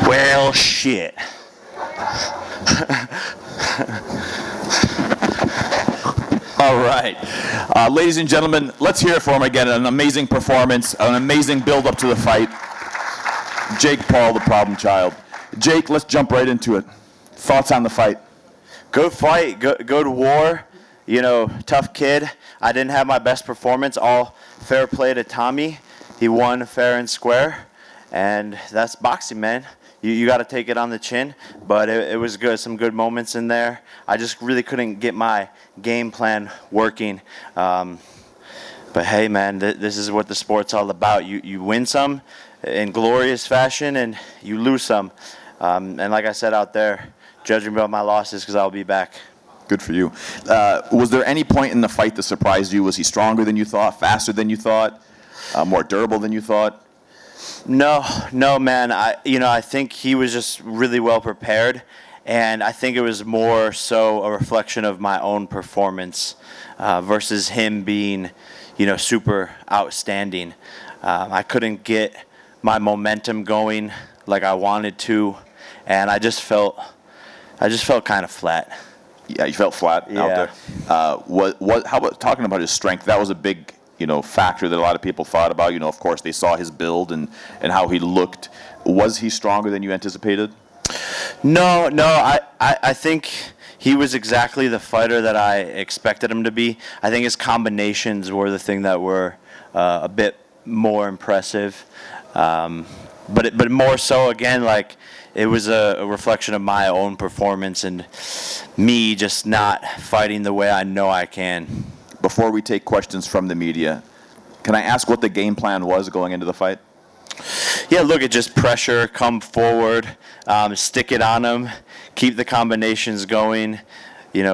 Well, shit. All right. Ladies and gentlemen, let's hear it for him again. An amazing performance, an amazing build-up to the fight. Jake Paul, the problem child. Jake, let's jump right into it. Thoughts on the fight? Good fight. Good war. You know, tough kid. I didn't have my best performance. All fair play to Tommy. He won fair and square. And that's boxing, man. You got to take it on the chin. But it was good. Some good moments in there. I just really couldn't get my game plan working. But hey, man, this is what the sport's all about. You win some in glorious fashion, and you lose some. And like I said out there, judging about my losses because I'll be back. Good for you. Was there any point in the fight that surprised you? Was he stronger than you thought, faster than you thought, more durable than you thought? No, man. I think he was just really well prepared, and I think it was more so a reflection of my own performance versus him being, super outstanding. I couldn't get my momentum going like I wanted to, and I just felt kind of flat. Yeah, you felt flat out there. How about talking about his strength? That was a big factor that a lot of people thought about. Of course, they saw his build and how he looked. Was he stronger than you anticipated? No. I think he was exactly the fighter that I expected him to be. I think his combinations were the thing that were a bit more impressive. But more so, again, like it was a reflection of my own performance and me just not fighting the way I know I can. Before we take questions from the media, can I ask what the game plan was going into the fight? Yeah, look, it just pressure, come forward, stick it on them, keep the combinations going,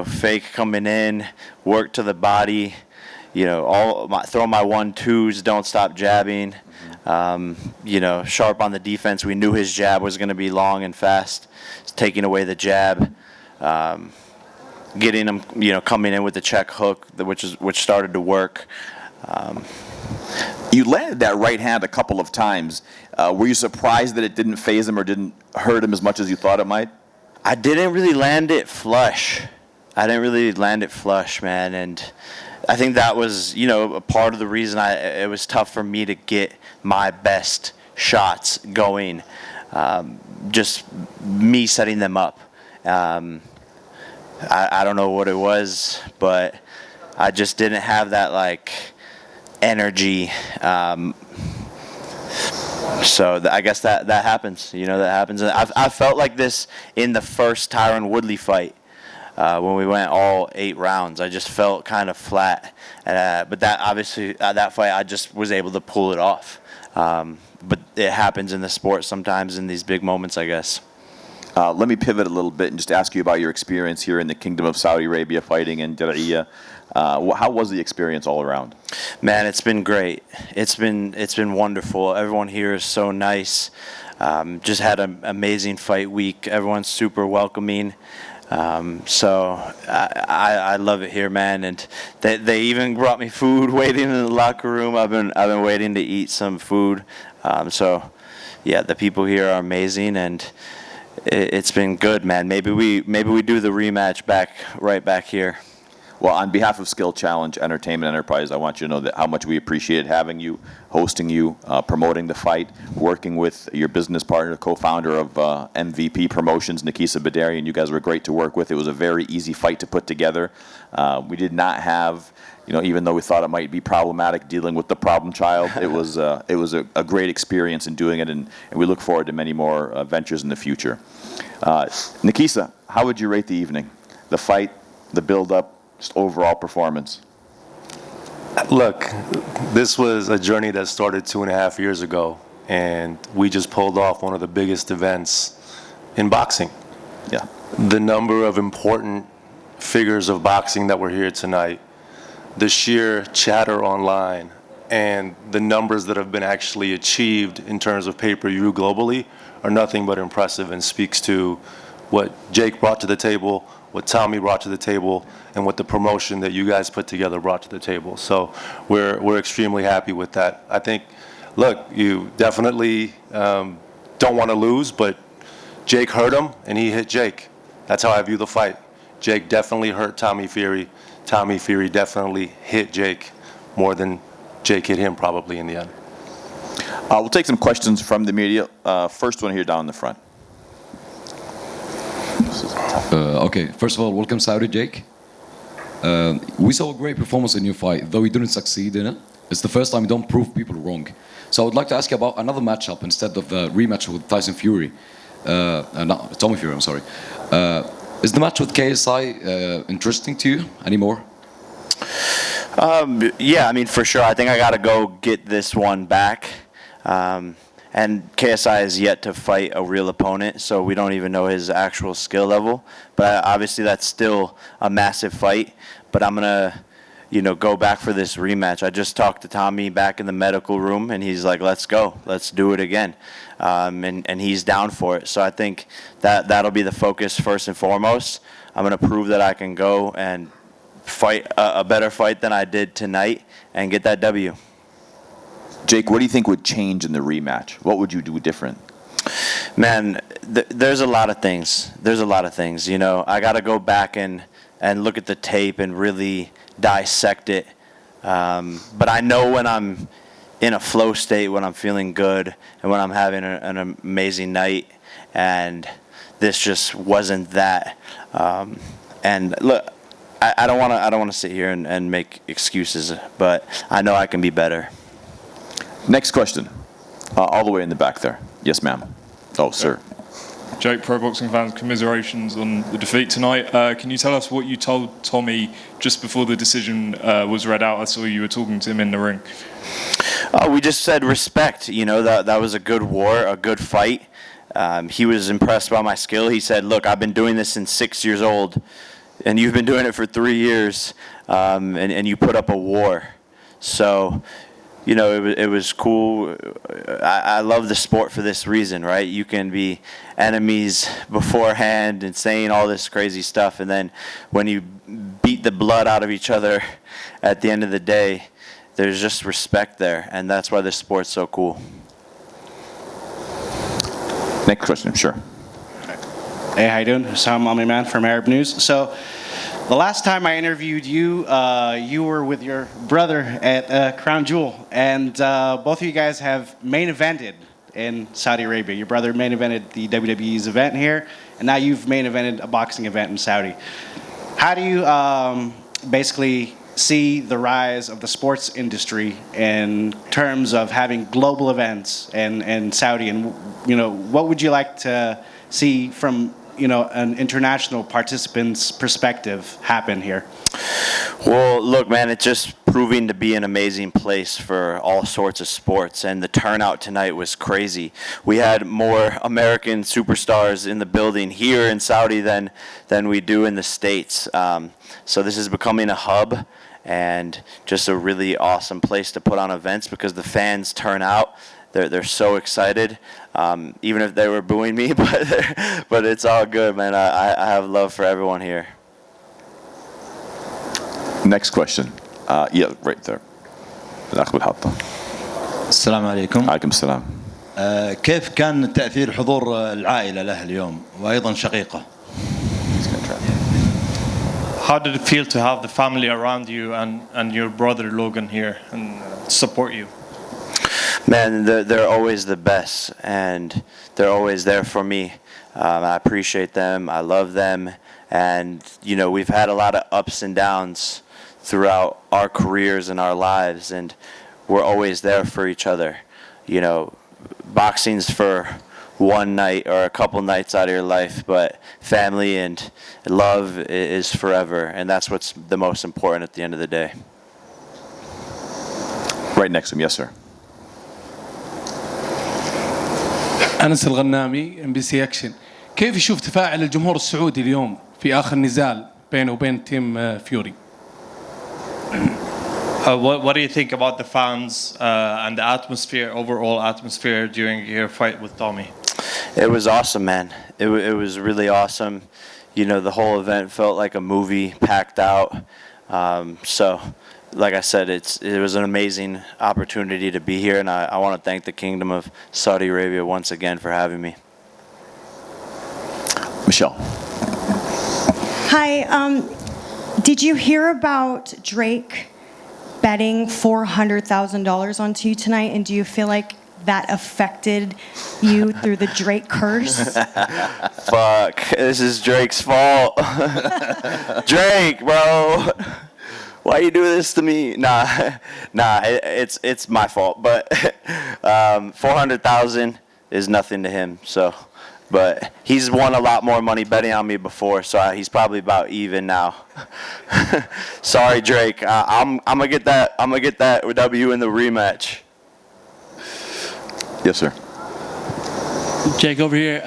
fake coming in, work to the body, throw my 1-2s, don't stop jabbing, sharp on the defense. We knew his jab was going to be long and fast, taking away the jab. Getting him, coming in with the check hook, which started to work. You landed that right hand a couple of times. Were you surprised that it didn't phase him or didn't hurt him as much as you thought it might? I didn't really land it flush. Man, and I think that was, a part of the reason it was tough for me to get my best shots going. Just me setting them up. I don't know what it was, but I just didn't have that energy. So I guess that happens. That happens. And I felt like this in the first Tyron Woodley fight when we went all 8 rounds. I just felt kind of flat. But that obviously that fight I just was able to pull it off. But it happens in the sport sometimes in these big moments, I guess. Let me pivot a little bit and just ask you about your experience here in the Kingdom of Saudi Arabia fighting in Diriyah. How was the experience all around? Man, it's been great. It's been wonderful. Everyone here is so nice. Just had an amazing fight week. Everyone's super welcoming. So I love it here, man. And they even brought me food waiting in the locker room. I've been waiting to eat some food. So yeah, the people here are amazing, and it's been good, man. Maybe we do the rematch right back here. Well, on behalf of Skill Challenge Entertainment Enterprise, I want you to know how much we appreciate having you, hosting you, promoting the fight, working with your business partner, co-founder of MVP Promotions, Nikisa Badarian. You guys were great to work with. It was a very easy fight to put together. We did not have, even though we thought it might be problematic dealing with the problem child, it was a great experience in doing it, and we look forward to many more ventures in the future. Nikisa, how would you rate the evening? The fight, the build-up, just overall performance? Look, this was a journey that started 2.5 years ago, and we just pulled off one of the biggest events in boxing. Yeah. The number of important figures of boxing that were here tonight, the sheer chatter online, and the numbers that have been actually achieved in terms of pay-per-view globally are nothing but impressive and speaks to what Jake brought to the table, what Tommy brought to the table, and what the promotion that you guys put together brought to the table. So we're extremely happy with that. I think, look, you definitely don't want to lose, but Jake hurt him, and he hit Jake. That's how I view the fight. Jake definitely hurt Tommy Fury. Tommy Fury definitely hit Jake more than Jake hit him probably in the end. We'll take some questions from the media. First one here down in the front. Okay, first of all, welcome Saudi, Jake. We saw a great performance in your fight, though you didn't succeed in it. It's the first time you don't prove people wrong. So I would like to ask you about another matchup instead of the rematch with Tyson Fury. No, Tommy Fury, I'm sorry. Is the match with KSI interesting to you anymore? Yeah, I mean, for sure. I think I got to go get this one back. And KSI is yet to fight a real opponent, so we don't even know his actual skill level. But obviously, that's still a massive fight. But I'm gonna, go back for this rematch. I just talked to Tommy back in the medical room, and he's like, "Let's go, let's do it again," and he's down for it. So I think that'll be the focus first and foremost. I'm gonna prove that I can go and fight a better fight than I did tonight and get that W. Jake, what do you think would change in the rematch? What would you do different? Man, there's a lot of things. I got to go back and look at the tape and really dissect it. But I know when I'm in a flow state, when I'm feeling good, and when I'm having an amazing night. And this just wasn't that. And look, I don't want to sit here and make excuses, but I know I can be better. Next question. All the way in the back there. Yes, ma'am. Oh, sir. Jake, pro boxing fans, commiserations on the defeat tonight. Can you tell us what you told Tommy just before the decision was read out? I saw you were talking to him in the ring. We just said respect. That was a good war, a good fight. He was impressed by my skill. He said, "Look, I've been doing this since 6 years old, and you've been doing it for 3 years, and you put up a war." So, it was cool. I love the sport for this reason, right? You can be enemies beforehand and saying all this crazy stuff, and then when you beat the blood out of each other at the end of the day, there's just respect there, and that's why this sport's so cool. Next question, sure. Hey, how you doing? Sam Mami Man from Arab News. So, the last time I interviewed you, you were with your brother at Crown Jewel, and both of you guys have main evented in Saudi Arabia. Your brother main evented the WWE's event here, and now you've main evented a boxing event in Saudi. How do you basically see the rise of the sports industry in terms of having global events in Saudi, and what would you like to see from an international participant's perspective happen here? Well, look, man, it's just proving to be an amazing place for all sorts of sports, and the turnout tonight was crazy. We had more American superstars in the building here in Saudi than we do in the States. So this is becoming a hub and just a really awesome place to put on events because the fans turn out. They're so excited, even if they were booing me, but it's all good, man. I have love for everyone here. Next question. Yeah, right there. الأخ بالحطة. السلام عليكم. عليكم السلام. كيف كان تأثير حضور العائلة له اليوم وأيضا شقيقة؟ How did it feel to have the family around you and your brother Logan here and support you? Man, they're always the best, and they're always there for me. I appreciate them. I love them. And, we've had a lot of ups and downs throughout our careers and our lives, and we're always there for each other. Boxing's for one night or a couple nights out of your life, but family and love is forever, and that's what's the most important at the end of the day. Right next to him, yes, sir. أنس الغنامي MBC أكشن. كيف يشوف تفاعل الجمهور السعودي اليوم في آخر نزال بينه وبين تيم فيوري؟ What do you think about the fans and the atmosphere, overall atmosphere during your fight with Tommy? It was awesome, man. It was really awesome. The whole event felt like a movie packed out. So, like I said, it was an amazing opportunity to be here, and I want to thank the Kingdom of Saudi Arabia once again for having me. Michelle. Hi. Did you hear about Drake betting $400,000 onto you tonight? And do you feel like that affected you through the Drake curse? Fuck, this is Drake's fault. Drake, bro. Why you do this to me? Nah, it's my fault. But 400,000 is nothing to him. So, but he's won a lot more money betting on me before, so he's probably about even now. Sorry, Drake. I'm gonna get that. I'm gonna get that W in the rematch. Yes, sir. Jake, over here.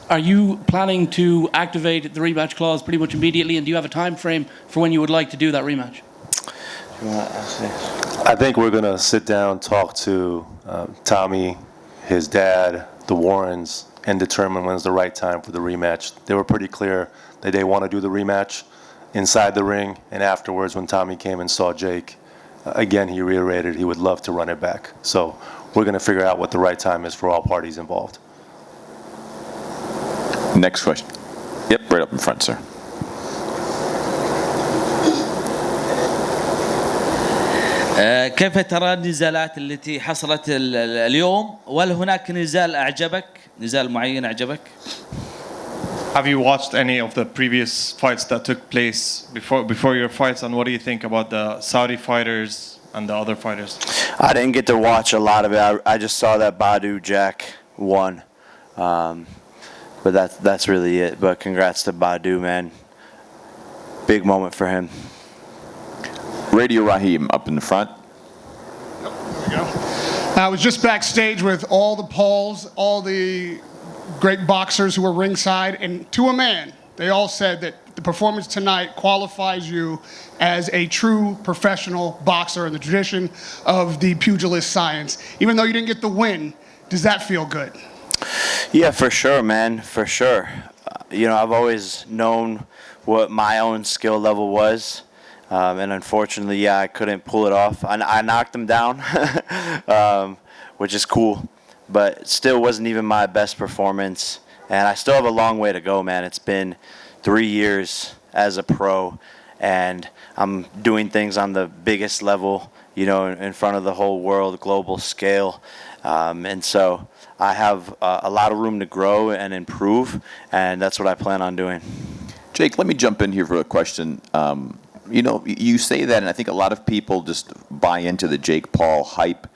Are you planning to activate the rematch clause pretty much immediately, and do you have a time frame for when you would like to do that rematch? I think we're going to sit down, talk to Tommy, his dad, the Warrens, and determine when's the right time for the rematch. They were pretty clear that they want to do the rematch inside the ring, and afterwards when Tommy came and saw Jake, again, he reiterated he would love to run it back. So we're going to figure out what the right time is for all parties involved. Next question. Yep, right up in front, sir. كيف ترى النزالات التي حصلت اليوم؟ وهل هناك نزال أعجبك؟ نزال معين أعجبك؟ Have you watched any of the previous fights that took place before your fights, and what do you think about the Saudi fighters and the other fighters? I didn't get to watch a lot of it. I just saw that Badu Jack won, but that's really it. But congrats to Badu, man. Big moment for him. Radio Raheem up in the front. There we go. I was just backstage with all the Pauls, all the great boxers who were ringside, and to a man, they all said that the performance tonight qualifies you as a true professional boxer in the tradition of the pugilist science. Even though you didn't get the win, does that feel good? Yeah, for sure, man, for sure. I've always known what my own skill level was. And unfortunately, I couldn't pull it off. I knocked him down, which is cool, but still wasn't even my best performance. And I still have a long way to go, man. It's been 3 years as a pro, and I'm doing things on the biggest level, in front of the whole world, global scale. And so I have a lot of room to grow and improve, and that's what I plan on doing. Jake, let me jump in here for a question. You say that, and I think a lot of people just buy into the Jake Paul hype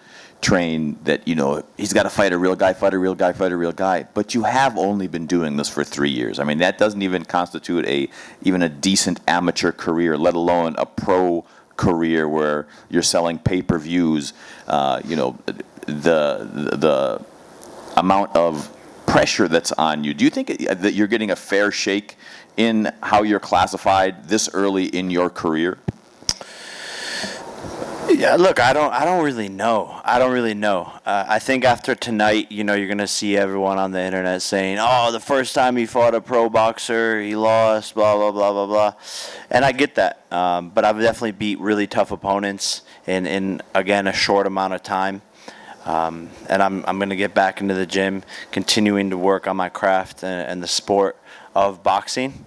train that, he's got to fight a real guy, fight a real guy, fight a real guy. But you have only been doing this for 3 years. I mean, that doesn't even constitute even a decent amateur career, let alone a pro career where you're selling pay-per-views. The amount of pressure that's on you. Do you think that you're getting a fair shake in how you're classified this early in your career? Yeah, look, I don't really know. I think after tonight, you're gonna see everyone on the internet saying, "Oh, the first time he fought a pro boxer, he lost, blah blah blah blah blah," and I get that. But I've definitely beat really tough opponents in again a short amount of time. And I'm gonna get back into the gym, continuing to work on my craft and the sport of boxing.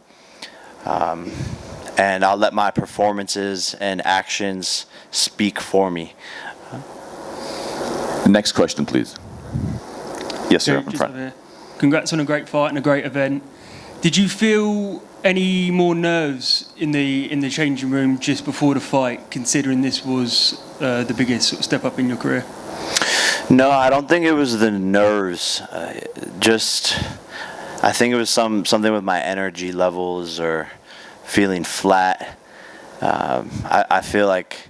And I'll let my performances and actions speak for me. Next question, please. Yes, sir, up in front. Congrats on a great fight and a great event. Did you feel any more nerves in the changing room just before the fight, considering this was the biggest sort of step up in your career? No, I don't think it was the nerves. I think it was something with my energy levels or feeling flat. I feel like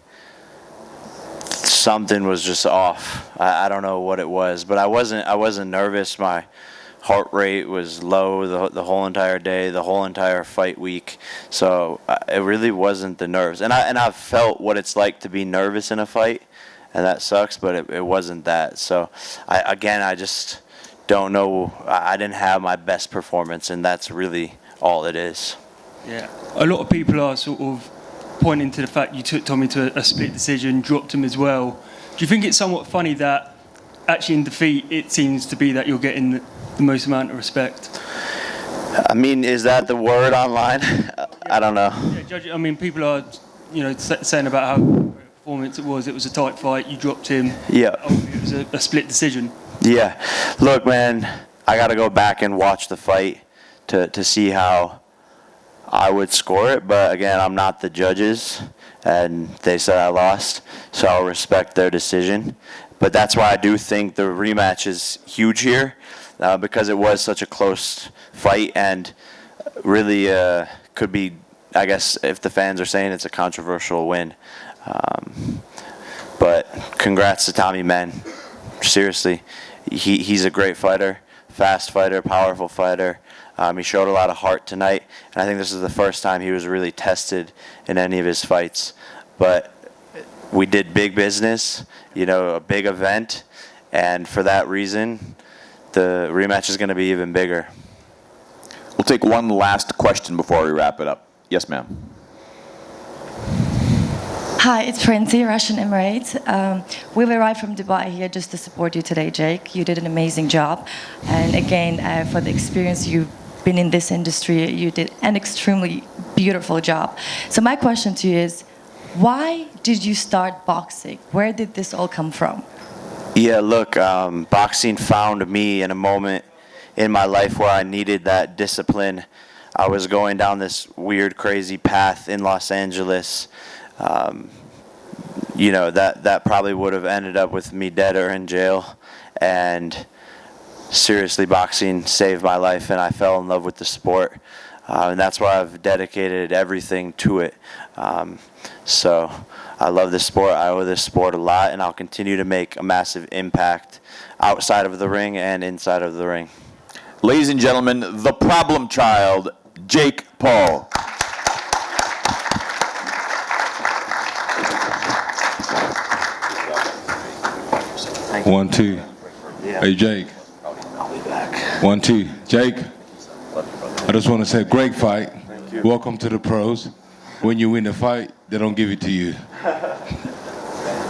something was just off. I don't know what it was, but I wasn't nervous. My heart rate was low the whole entire day, the whole entire fight week. So it really wasn't the nerves. And I've felt what it's like to be nervous in a fight, and that sucks, but it wasn't that. So I just don't know. I didn't have my best performance, and that's really all it is. Yeah. A lot of people are sort of pointing to the fact you took Tommy to a split decision, dropped him as well. Do you think it's somewhat funny that actually in defeat it seems to be that you're getting the most amount of respect? I mean, is that the word online? I don't know. Yeah, Judge, I mean, people are, saying about how great a performance it was. It was a tight fight. You dropped him. Yeah. It was a split decision. Yeah. Look, man, I got to go back and watch the fight to see how I would score it. But again, I'm not the judges, and they said I lost, so I'll respect their decision. But that's why I do think the rematch is huge here, because it was such a close fight and really could be, I guess, if the fans are saying it's a controversial win. But congrats to Tommy, man. Seriously, he's a great fighter, fast fighter, powerful fighter. He showed a lot of heart tonight, and I think this is the first time he was really tested in any of his fights. But we did big business, a big event, and for that reason, the rematch is going to be even bigger. We'll take one last question before we wrap it up. Yes, ma'am. Hi, it's Princy, Russian Emirates. We've arrived from Dubai here just to support you today, Jake. You did an amazing job. And again, for the experience you've been in this industry, you did an extremely beautiful job. So my question to you is, why did you start boxing? Where did this all come from? Yeah, look, boxing found me in a moment in my life where I needed that discipline. I was going down this weird, crazy path in Los Angeles. That probably would have ended up with me dead or in jail. And seriously, boxing saved my life, and I fell in love with the sport. And that's why I've dedicated everything to it. So I love this sport. I owe this sport a lot, and I'll continue to make a massive impact outside of the ring and inside of the ring. Ladies and gentlemen, the problem child, Jake Paul. One, two. Hey, Jake. I'll be back. 1, 2. Jake, I just want to say, great fight. Welcome to the pros. When you win the fight, they don't give it to you.